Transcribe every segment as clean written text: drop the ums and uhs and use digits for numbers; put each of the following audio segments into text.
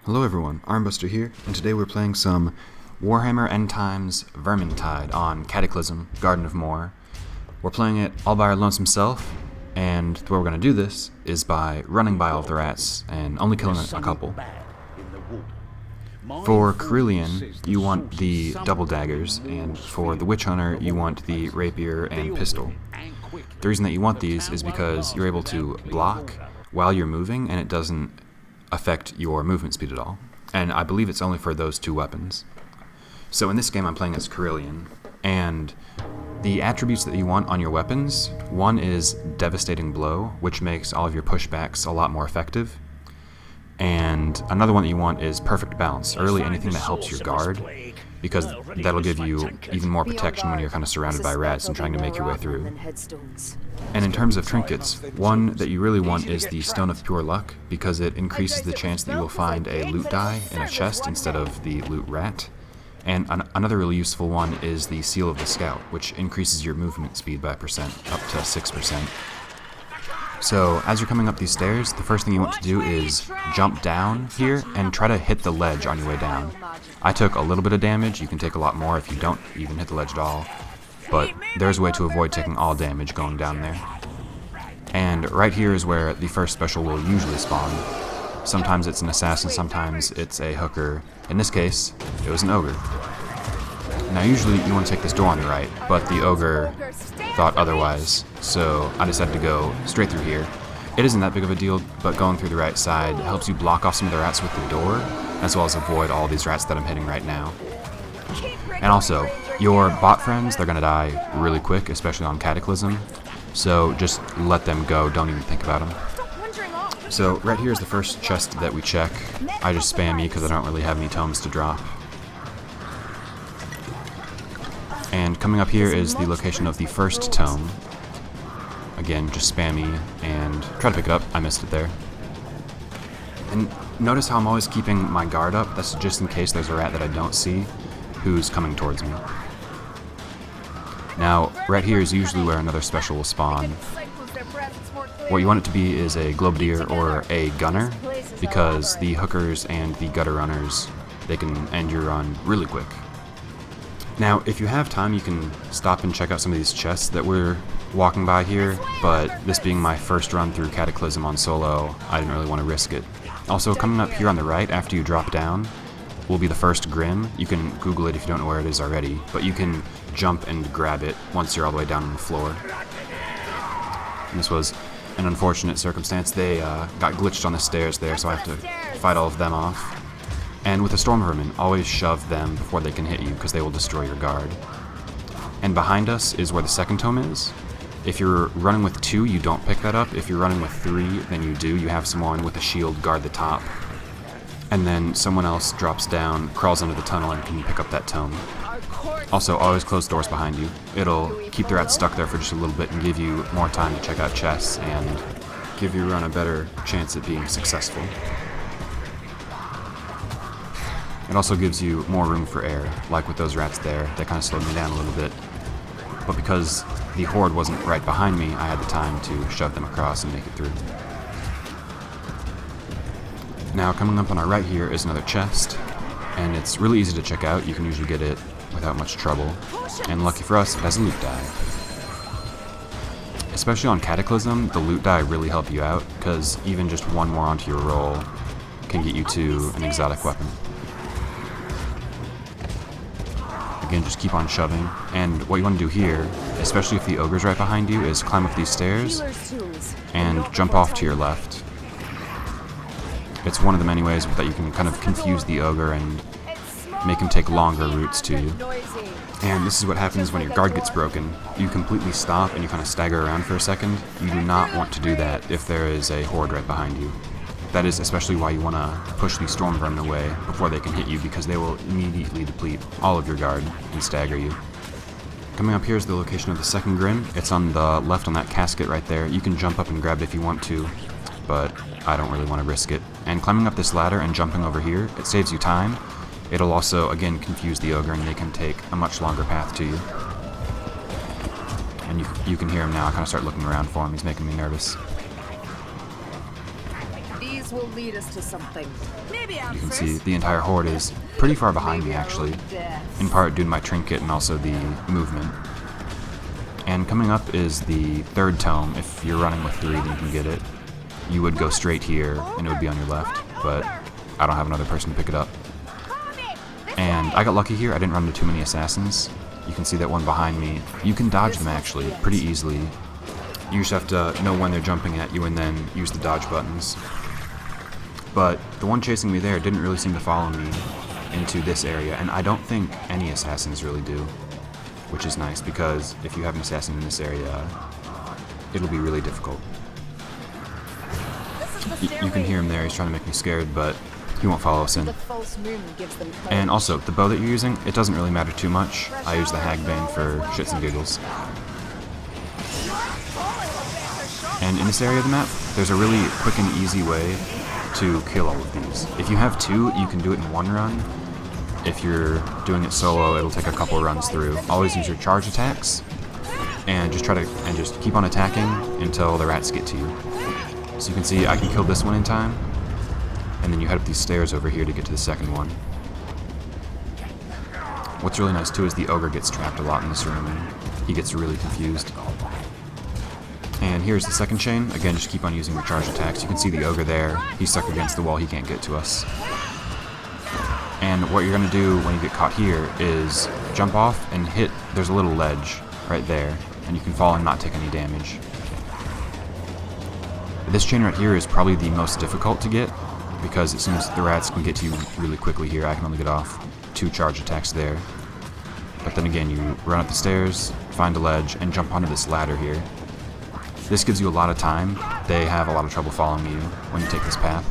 Hello everyone, Armbuster here, and today we're playing some Warhammer End Times Vermintide on Cataclysm, Garden of Morr. We're playing it all by our lonesome self, and the way we're going to do this is by running by all of the rats and only killing a couple. For Carillion, you want the double daggers, and for the Witch Hunter, you want the rapier and pistol. The reason that you want these is because you're able to block while you're moving, and it doesn't affect your movement speed at all. And I believe it's only for those two weapons. So in this game I'm playing as Carillion, and the attributes that you want on your weapons, one is Devastating Blow, which makes all of your pushbacks a lot more effective. And another one that you want is Perfect Balance, or really anything that helps your guard, because that'll give you even more protection when you're kind of surrounded by rats and trying to make your way through. And in terms of trinkets, one that you really want is the Stone of Pure Luck, because it increases the chance that you will find a loot die in a chest instead of the loot rat. And another really useful one is the Seal of the Scout, which increases your movement speed by a percent, up to 6%. So as you're coming up these stairs, the first thing you want to do is jump down here and try to hit the ledge on your way down. I took a little bit of damage. You can take a lot more if you don't even hit the ledge at all. But there's a way to avoid taking all damage going down there. And right here is where the first special will usually spawn. Sometimes it's an assassin, sometimes it's a hooker. In this case, it was an ogre. Now usually you want to take this door on the right, but the ogre thought otherwise, so I decided to go straight through here. It isn't that big of a deal, but going through the right side helps you block off some of the rats with the door, as well as avoid all these rats that I'm hitting right now. And also, your bot friends, they're gonna die really quick, especially on Cataclysm, so just let them go, don't even think about them. So right here is the first chest that we check. I just spam E because I don't really have any tomes to drop. And coming up here is the location of the first tome. Again, just spam E and try to pick it up. I missed it there. And notice how I'm always keeping my guard up. That's just in case there's a rat that I don't see who's coming towards me. Now, right here is usually where another special will spawn. What you want it to be is a globadier or a gunner, because the hookers and the gutter runners, they can end your run really quick. Now, if you have time, you can stop and check out some of these chests that we're walking by here, but this being my first run through Cataclysm on solo, I didn't really want to risk it. Also, coming up here on the right, after you drop down, will be the first Grim. You can Google it if you don't know where it is already, but you can jump and grab it once you're all the way down on the floor. And this was an unfortunate circumstance. They got glitched on the stairs there, so I have to fight all of them off. And with the Storm Vermin, always shove them before they can hit you, because they will destroy your guard. And behind us is where the second tome is. If you're running with 2, you don't pick that up. If you're running with 3, then you do. You have someone with a shield guard the top. And then someone else drops down, crawls under the tunnel, and can pick up that tome. Also, always close doors behind you. It'll keep the rats stuck there for just a little bit and give you more time to check out chests and give your run a better chance at being successful. It also gives you more room for air, like with those rats there. They kind of slowed me down a little bit. But because the horde wasn't right behind me, I had the time to shove them across and make it through. Now, coming up on our right here is another chest, and it's really easy to check out. You can usually get it without much trouble. And lucky for us, it has a loot die. Especially on Cataclysm, the loot die really help you out, because even just one more onto your roll can get you to an exotic weapon. Again, just keep on shoving, and what you want to do here, especially if the ogre's right behind you, is climb up these stairs and jump off to your left. It's one of the many ways that you can kind of confuse the ogre and make him take longer routes to you. And this is what happens when your guard gets broken. You completely stop and you kind of stagger around for a second. You do not want to do that if there is a horde right behind you. That is especially why you want to push these Storm Vermin away before they can hit you, because they will immediately deplete all of your guard and stagger you. Coming up here is the location of the second Grim. It's on the left on that casket right there. You can jump up and grab it if you want to, but I don't really want to risk it. And climbing up this ladder and jumping over here, it saves you time. It'll also, again, confuse the ogre, and they can take a much longer path to you. And you can hear him now. I kind of start looking around for him. He's making me nervous. will lead us to something. Maybe You can see the entire horde is pretty far behind me, actually, in part due to my trinket and also the movement. And coming up is the third tome. If you're running with 3, then you can get it. You would go straight here, and it would be on your left, but I don't have another person to pick it up. And I got lucky here. I didn't run into too many assassins. You can see that one behind me. You can dodge them, actually, pretty easily. You just have to know when they're jumping at you and then use the dodge buttons. But the one chasing me there didn't really seem to follow me into this area, and I don't think any assassins really do, which is nice, because if you have an assassin in this area, it'll be really difficult. You can hear him there. He's trying to make me scared, but he won't follow us in. And also, the bow that you're using, it doesn't really matter too much. I use the Hagbane for shits and giggles. And in this area of the map, there's a really quick and easy way to kill all of these. If you have 2, you can do it in 1 run. If you're doing it solo, it'll take a couple runs through. Always use your charge attacks, and just keep on attacking until the rats get to you. So you can see I can kill this one in time, and then you head up these stairs over here to get to the second one. What's really nice too is the ogre gets trapped a lot in this room, and he gets really confused. And here's the second chain. Again, just keep on using your charge attacks. You can see the ogre there. He's stuck against the wall. He can't get to us. And what you're going to do when you get caught here is jump off and hit. There's a little ledge right there, and you can fall and not take any damage. This chain right here is probably the most difficult to get, because it seems the rats can get to you really quickly here. I can only get off 2 charge attacks there. But then again, you run up the stairs, find a ledge, and jump onto this ladder here. This gives you a lot of time. They have a lot of trouble following you when you take this path.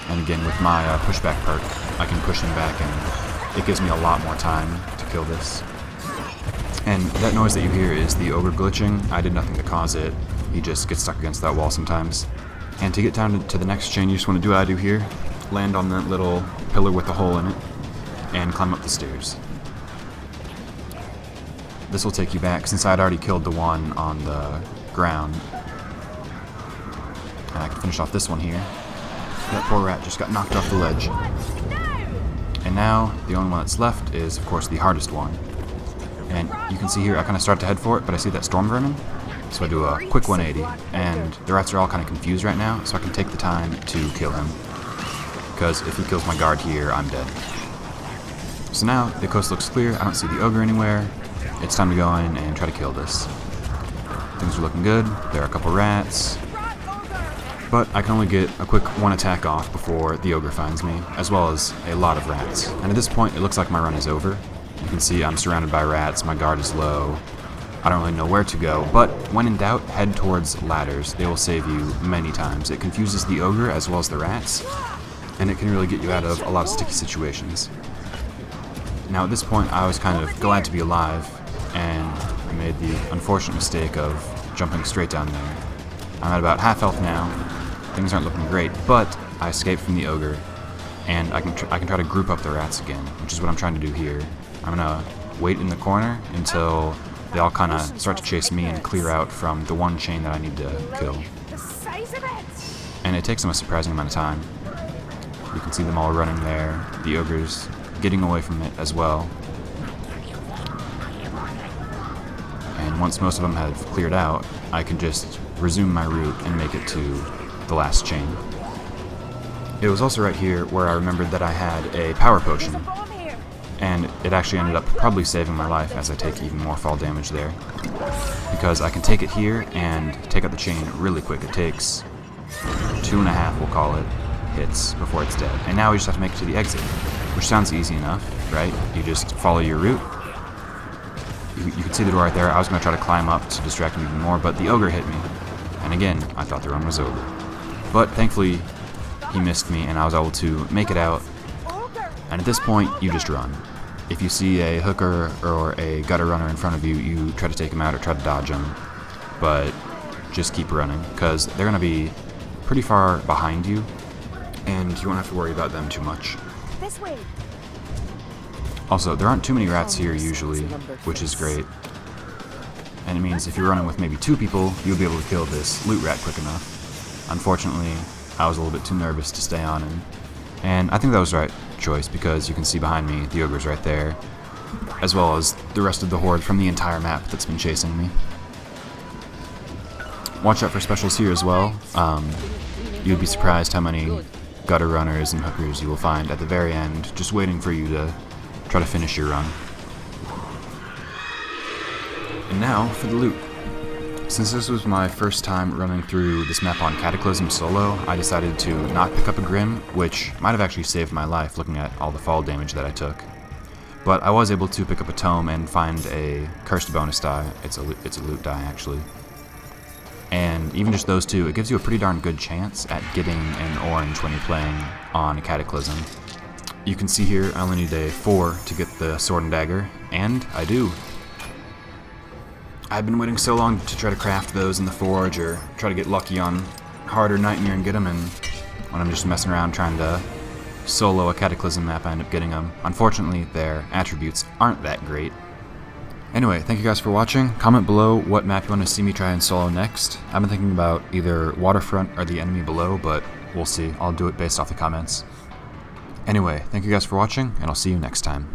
And again, with my pushback perk, I can push him back, and it gives me a lot more time to kill this. And that noise that you hear is the ogre glitching. I did nothing to cause it. He just gets stuck against that wall sometimes. And to get down to the next chain, you just want to do what I do here. Land on that little pillar with a hole in it, and climb up the stairs. This will take you back, since I'd already killed the one on the ground. And I can finish off this one here. That poor rat just got knocked off the ledge. And now, the only one that's left is, of course, the hardest one. And you can see here, I kind of start to head for it, but I see that storm vermin. So I do a quick 180, and the rats are all kind of confused right now, so I can take the time to kill him. Because if he kills my guard here, I'm dead. So now, the coast looks clear. I don't see the ogre anywhere. It's time to go in and try to kill this. Things are looking good. There are a couple rats. But I can only get a quick 1 attack off before the ogre finds me, as well as a lot of rats. And at this point, it looks like my run is over. You can see I'm surrounded by rats. My guard is low. I don't really know where to go, but when in doubt, head towards ladders. They will save you many times. It confuses the ogre as well as the rats, and it can really get you out of a lot of sticky situations. Now at this point, I was kind of glad to be alive, and I made the unfortunate mistake of jumping straight down there. I'm at about half health now. Things aren't looking great, but I escaped from the ogre, and I can try to group up the rats again, which is what I'm trying to do here. I'm gonna wait in the corner until they all kind of start to chase me and clear out from the one chain that I need to kill. And it takes them a surprising amount of time. You can see them all running there. The ogre's getting away from it as well. And once most of them have cleared out, I can just resume my route and make it to the last chain. It was also right here where I remembered that I had a power potion. And it actually ended up probably saving my life, as I take even more fall damage there. Because I can take it here and take out the chain really quick. It takes 2.5, we'll call it, hits before it's dead. And now we just have to make it to the exit, which sounds easy enough, right? You just follow your route. You can see the door right there. I was going to try to climb up to distract him even more, but the ogre hit me. And again, I thought the run was over. But thankfully, he missed me, and I was able to make it out. And at this point, you just run. If you see a hooker or a gutter runner in front of you, you try to take him out or try to dodge him. But just keep running, because they're going to be pretty far behind you, and you won't have to worry about them too much. This way. Also, there aren't too many rats here usually, which is great. and it means if you're running with maybe 2 people, you'll be able to kill this loot rat quick enough. Unfortunately, I was a little bit too nervous to stay on him, and I think that was the right choice because you can see behind me the ogre's right there, as well as the rest of the horde from the entire map that's been chasing me. Watch out for specials here as well. You'd be surprised how many gutter runners and hookers you will find at the very end, just waiting for you to try to finish your run. And now for the loot. Since this was my first time running through this map on Cataclysm solo, I decided to not pick up a Grim, which might have actually saved my life looking at all the fall damage that I took. But I was able to pick up a tome and find a cursed bonus die. It's a loot die actually. And even just those two, it gives you a pretty darn good chance at getting an orange when you're playing on a Cataclysm. You can see here I only need a 4 to get the sword and dagger, and I do. I've been waiting so long to try to craft those in the forge or try to get lucky on harder Nightmare and get them, and when I'm just messing around trying to solo a Cataclysm map I end up getting them. Unfortunately, their attributes aren't that great. Anyway, thank you guys for watching. Comment below what map you want to see me try and solo next. I've been thinking about either Waterfront or the enemy below, but we'll see. I'll do it based off the comments. Anyway, thank you guys for watching, and I'll see you next time.